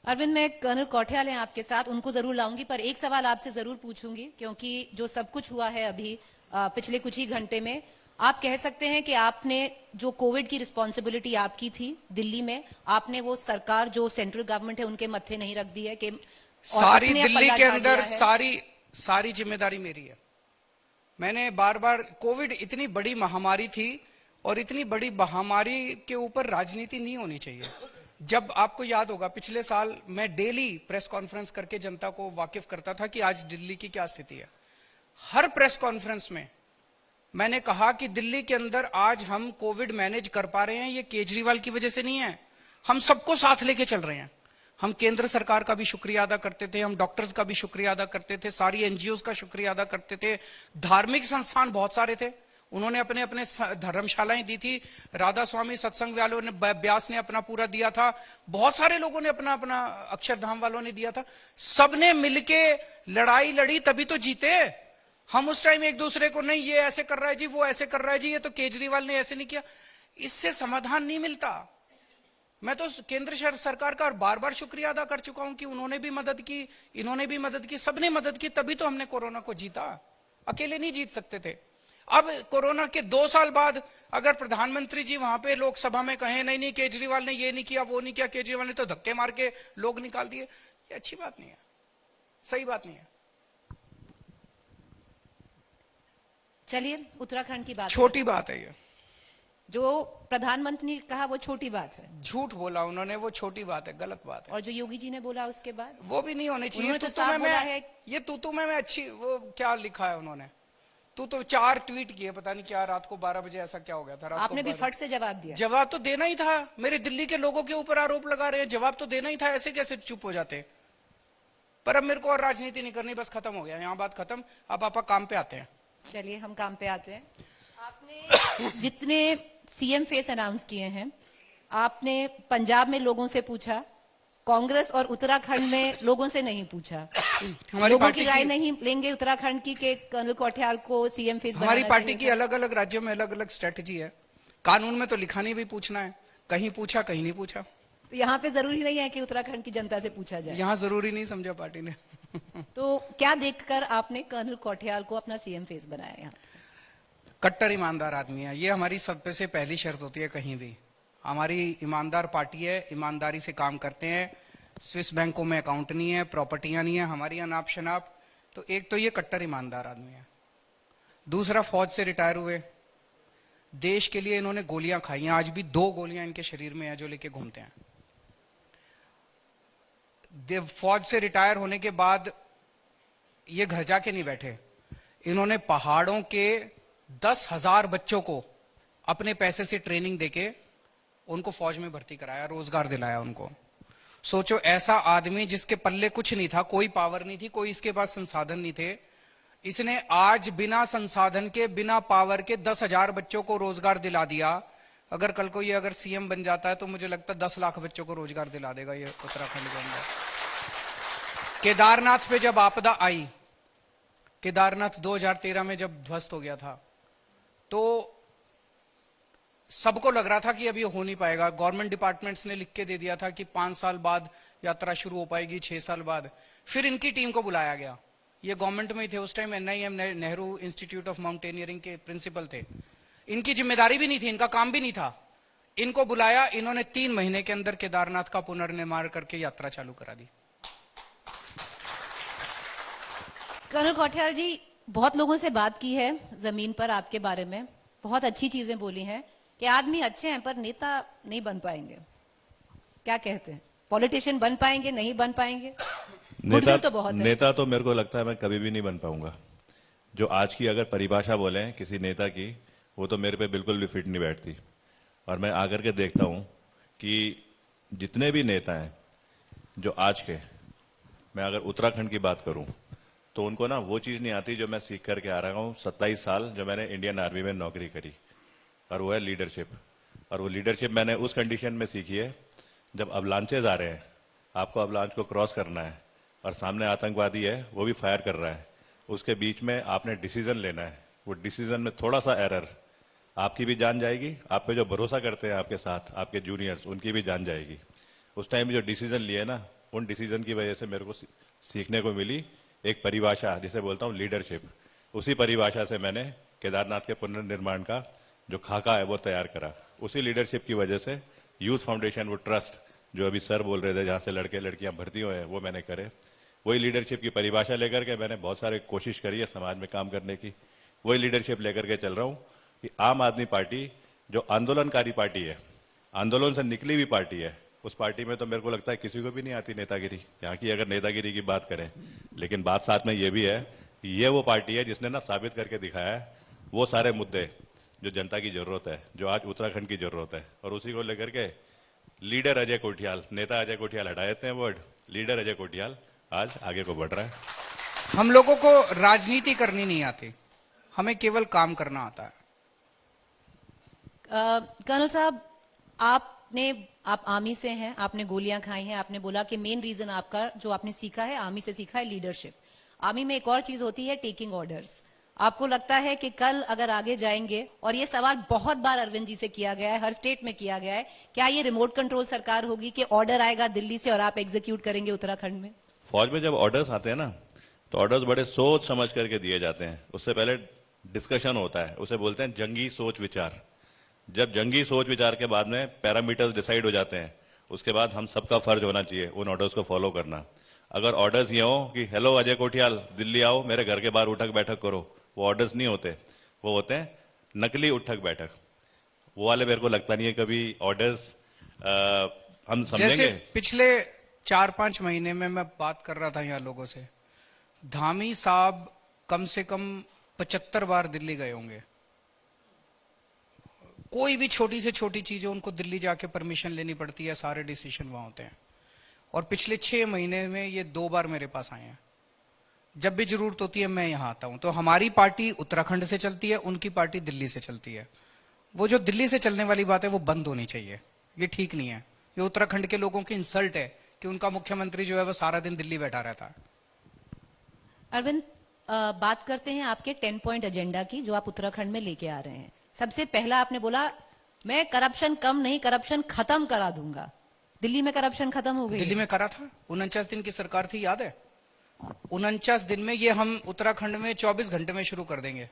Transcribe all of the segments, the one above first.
अरविंद, मैं कर्नल कौटियाल हैं आपके साथ, उनको जरूर लाऊंगी, पर एक सवाल आपसे जरूर पूछूंगी, क्योंकि जो सब कुछ हुआ है अभी पिछले कुछ ही घंटे में, आप कह सकते हैं कि आपने जो कोविड की रिस्पॉन्सिबिलिटी आपकी थी दिल्ली में, आपने वो सरकार जो सेंट्रल गवर्नमेंट है उनके मत्थे नहीं रख दी है कि सारी दिल्ली के अंदर सारी जिम्मेदारी मेरी है। मैंने बार बार, कोविड इतनी बड़ी महामारी थी और इतनी बड़ी महामारी के ऊपर राजनीति नहीं होनी चाहिए। जब आपको याद होगा पिछले साल मैं डेली प्रेस कॉन्फ्रेंस करके जनता को वाकिफ करता था कि आज दिल्ली की क्या स्थिति है। हर प्रेस कॉन्फ्रेंस में मैंने कहा कि दिल्ली के अंदर आज हम कोविड मैनेज कर पा रहे हैं, ये केजरीवाल की वजह से नहीं है, हम सबको साथ लेके चल रहे हैं। हम केंद्र सरकार का भी शुक्रिया अदा करते थे, हम डॉक्टर्स का भी शुक्रिया अदा करते थे, सारी एनजीओ का शुक्रिया अदा करते थे, धार्मिक संस्थान बहुत सारे थे, उन्होंने अपने अपने धर्मशालाएं दी थी, राधा स्वामी सत्संग वालों ने, ब्यास ने अपना पूरा दिया था, बहुत सारे लोगों ने अपना अपना, अक्षरधाम वालों ने दिया था। सबने मिलके लड़ाई लड़ी तभी तो जीते। हम उस टाइम एक दूसरे को, नहीं ये ऐसे कर रहा है जी, वो ऐसे कर रहा है जी, ये तो केजरीवाल ने ऐसे नहीं किया, इससे समाधान नहीं मिलता। मैं तो केंद्र सरकार का बार बार शुक्रिया अदा कर चुका हूं कि उन्होंने भी मदद की, इन्होंने भी मदद की, सबने मदद की, तभी तो हमने कोरोना को जीता। अकेले नहीं जीत सकते थे। अब कोरोना के 2 साल बाद अगर प्रधानमंत्री जी वहां पे लोकसभा में कहें नहीं नहीं केजरीवाल ने ये नहीं किया, वो नहीं किया, केजरीवाल ने तो धक्के मार के लोग निकाल दिए, ये अच्छी बात नहीं है, सही बात नहीं है। चलिए, उत्तराखंड की बात, छोटी बात है ये, जो प्रधानमंत्री ने कहा वो छोटी बात है। झूठ बोला उन्होंने, वो छोटी बात है, गलत बात है। और जो योगी जी ने बोला उसके बाद, वो भी नहीं होनी चाहिए। तो साफ बोला है ये तूतू में अच्छी, वो क्या लिखा है उन्होंने, तू तो 4 ट्वीट किए, पता नहीं क्या, रात को 12 बजे ऐसा क्या हो गया था। आपने भी फट से जवाब दिया। जवाब तो देना ही था, मेरे दिल्ली के लोगों के ऊपर आरोप लगा रहे हैं, जवाब तो देना ही था, ऐसे कैसे चुप हो जाते। पर अब मेरे को और राजनीति नहीं करनी, बस खत्म हो गया, यहाँ बात खत्म। अब आप काम पे आते हैं। चलिए, हम काम पे आते हैं। आपने जितने सीएम फेस अनाउंस किए हैं, आपने पंजाब में लोगों से पूछा, कांग्रेस और उत्तराखंड में लोगों से नहीं पूछा। लोगों की राय नहीं लेंगे उत्तराखंड की कि कर्नल कौटियाल को सीएम फेस बनाना चाहिए। हमारी पार्टी की अलग अलग राज्यों में अलग अलग स्ट्रेटेजी है। कानून में तो लिखा नहीं भी पूछना है, कहीं पूछा कहीं नहीं पूछा। तो यहाँ पे जरूरी नहीं है कि उत्तराखंड की जनता से पूछा जाए, यहाँ जरूरी नहीं समझा पार्टी ने। तो क्या देखकर आपने कर्नल कौटियाल को अपना सीएम फेस बनाया? यहाँ कट्टर ईमानदार आदमी है, ये हमारी सबसे पहली शर्त होती है। कहीं भी हमारी ईमानदार पार्टी है, ईमानदारी से काम करते हैं, स्विस बैंकों में अकाउंट नहीं है, प्रॉपर्टियां नहीं है हमारी अनाप शनाप। तो एक तो ये कट्टर ईमानदार आदमी है। दूसरा, फौज से रिटायर हुए, देश के लिए इन्होंने गोलियां खाई हैं, आज भी 2 गोलियां इनके शरीर में है जो लेके घूमते हैं। फौज से रिटायर होने के बाद ये घर जाके नहीं बैठे, इन्होंने पहाड़ों के 10,000 बच्चों को अपने पैसे से ट्रेनिंग देके उनको फौज में भर्ती कराया, रोजगार दिलाया उनको। सोचो, ऐसा आदमी जिसके पल्ले कुछ नहीं था, कोई पावर नहीं थी, कोई इसके पास संसाधन नहीं थे, इसने आज बिना संसाधन के, बिना पावर के 10,000 बच्चों को रोजगार दिला दिया। अगर कल को ये अगर सीएम बन जाता है तो मुझे लगता है 10 लाख बच्चों को रोजगार दिला देगा ये उत्तराखंड के अंदर। केदारनाथ पे जब आपदा आई, केदारनाथ 2013 में जब ध्वस्त हो गया था, तो सबको लग रहा था कि अब ये हो नहीं पाएगा। गवर्नमेंट डिपार्टमेंट्स ने लिख के दे दिया था कि 5 साल बाद यात्रा शुरू हो पाएगी, 6 साल बाद। फिर इनकी टीम को बुलाया गया, ये गवर्नमेंट में ही थे उस time, NIM Nehru institute of mountaineering के प्रिंसिपल थे। इनकी जिम्मेदारी भी नहीं थी, इनका काम भी नहीं था। इनको बुलाया, इन्होंने 3 महीने के अंदर केदारनाथ का पुनर्निर्माण करके यात्रा चालू करा दी। कर्नल कौटियाल जी, बहुत लोगों से बात की है जमीन पर आपके बारे में, बहुत अच्छी चीजें बोली हैं कि आदमी अच्छे हैं पर नेता नहीं बन पाएंगे। क्या कहते हैं, पॉलिटिशियन बन पाएंगे, नहीं बन पाएंगे? नेता तो मेरे को लगता है मैं कभी भी नहीं बन पाऊंगा। जो आज की अगर परिभाषा बोले किसी नेता की, वो तो मेरे पे बिल्कुल भी फिट नहीं बैठती। और मैं आकर के देखता हूं कि जितने भी नेता हैं जो आज के, मैं अगर उत्तराखंड की बात करूं तो उनको ना वो चीज नहीं आती जो मैं सीख करके आ रहा हूं 27 साल जो मैंने इंडियन आर्मी में नौकरी करी, और वो है लीडरशिप। और वो लीडरशिप मैंने उस कंडीशन में सीखी है जब अवलांचेज आ रहे हैं, आपको अवलांच को क्रॉस करना है और सामने आतंकवादी है वो भी फायर कर रहा है, उसके बीच में आपने डिसीजन लेना है। वो डिसीजन में थोड़ा सा एरर, आपकी भी जान जाएगी, आप पे जो भरोसा करते हैं आपके साथ आपके जूनियर्स, उनकी भी जान जाएगी। उस टाइम जो डिसीजन लिए ना, उन डिसीजन की वजह से मेरे को सीखने को मिली एक परिभाषा, जिसे बोलता हूँ लीडरशिप। उसी परिभाषा से मैंने केदारनाथ के पुनर्निर्माण का जो खाका है वो तैयार करा। उसी लीडरशिप की वजह से यूथ फाउंडेशन, वो ट्रस्ट जो अभी सर बोल रहे थे जहां से लड़के लड़कियां भर्ती हुए हैं, वो मैंने करे। वही लीडरशिप की परिभाषा लेकर के मैंने बहुत सारे कोशिश करी है समाज में काम करने की। वही लीडरशिप लेकर के चल रहा हूं कि आम आदमी पार्टी जो आंदोलनकारी पार्टी है, आंदोलन से निकली हुई पार्टी है, उस पार्टी में तो मेरे को लगता है किसी को भी नहीं आती नेतागिरी। यहाँ की अगर नेतागिरी की बात करें, लेकिन बात साथ में ये भी है कि ये वो पार्टी है जिसने ना साबित करके दिखाया है वो सारे मुद्दे जो जनता की जरूरत है, जो आज उत्तराखंड की जरूरत है। और उसी को लेकर के लीडर अजय कोठियाल, नेता अजय कोठियाल हटा देते हैं वर्ड, लीडर अजय कोठियाल आज आगे को बढ़ रहा है। हम लोगों को राजनीति करनी नहीं आती, हमें केवल काम करना आता है। कर्नल साहब, आप आर्मी से हैं, आपने गोलियां खाई हैं, आपने बोला कि मेन रीजन आपका जो आपने सीखा है आर्मी से सीखा है लीडरशिप। आर्मी में एक और चीज होती है टेकिंग ऑर्डर्स। आपको लगता है कि कल अगर आगे जाएंगे, और ये सवाल बहुत बार अरविंद जी से किया गया है, हर स्टेट में किया गया है, क्या ये रिमोट कंट्रोल सरकार होगी कि ऑर्डर आएगा दिल्ली से और आप एग्जीक्यूट करेंगे उत्तराखंड में? फौज में जब ऑर्डर्स आते हैं ना, तो ऑर्डर्स बड़े सोच समझ करके दिए जाते हैं। उससे पहले डिस्कशन होता है, उसे बोलते हैं जंगी सोच विचार। जब जंगी सोच विचार के बाद में पैरामीटर्स डिसाइड हो जाते हैं, उसके बाद हम सबका फर्ज होना चाहिए उन ऑर्डर्स को फॉलो करना। अगर ऑर्डर्स ये हो कि हेलो अजय कोठियाल दिल्ली आओ, मेरे घर के बाहर उठक बैठक करो, वो ऑर्डर्स नहीं होते, वो होते हैं नकली उठक बैठक। वो वाले मेरे को लगता नहीं है कभी ऑर्डर्स हम समझेंगे। जैसे पिछले 4-5 महीने में मैं बात कर रहा था यहाँ लोगों से, धामी साहब कम से कम 75 बार दिल्ली गए होंगे। कोई भी छोटी से छोटी चीज हो उनको दिल्ली जाके परमिशन लेनी पड़ती है, सारे डिसीजन वहां होते हैं। और पिछले 6 महीने में ये 2 बार मेरे पास आए हैं। जब भी जरूरत होती है मैं यहां आता हूं। तो हमारी पार्टी उत्तराखंड से चलती है, उनकी पार्टी दिल्ली से चलती है। वो जो दिल्ली से चलने वाली बात है वो बंद होनी चाहिए, ये ठीक नहीं है। ये उत्तराखंड के लोगों की इंसल्ट है कि उनका मुख्यमंत्री जो है वो सारा दिन दिल्ली बैठा रहता है। अरविंद, बात करते हैं आपके 10 पॉइंट एजेंडा की जो आप उत्तराखंड में लेके आ रहे हैं। सबसे पहला आपने बोला मैं करप्शन कम नहीं, करप्शन खत्म करा दूंगा। दिल्ली में करप्शन खत्म हो गई? दिल्ली में करा था, 49 दिन की सरकार थी, याद है? 49 दिन में, ये हम उत्तराखंड में 24 घंटे में शुरू कर देंगे।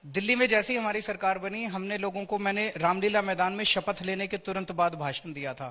दिल्ली में जैसे ही हमारी सरकार बनी, हमने लोगों को, मैंने रामलीला मैदान में शपथ लेने के तुरंत बाद भाषण दिया था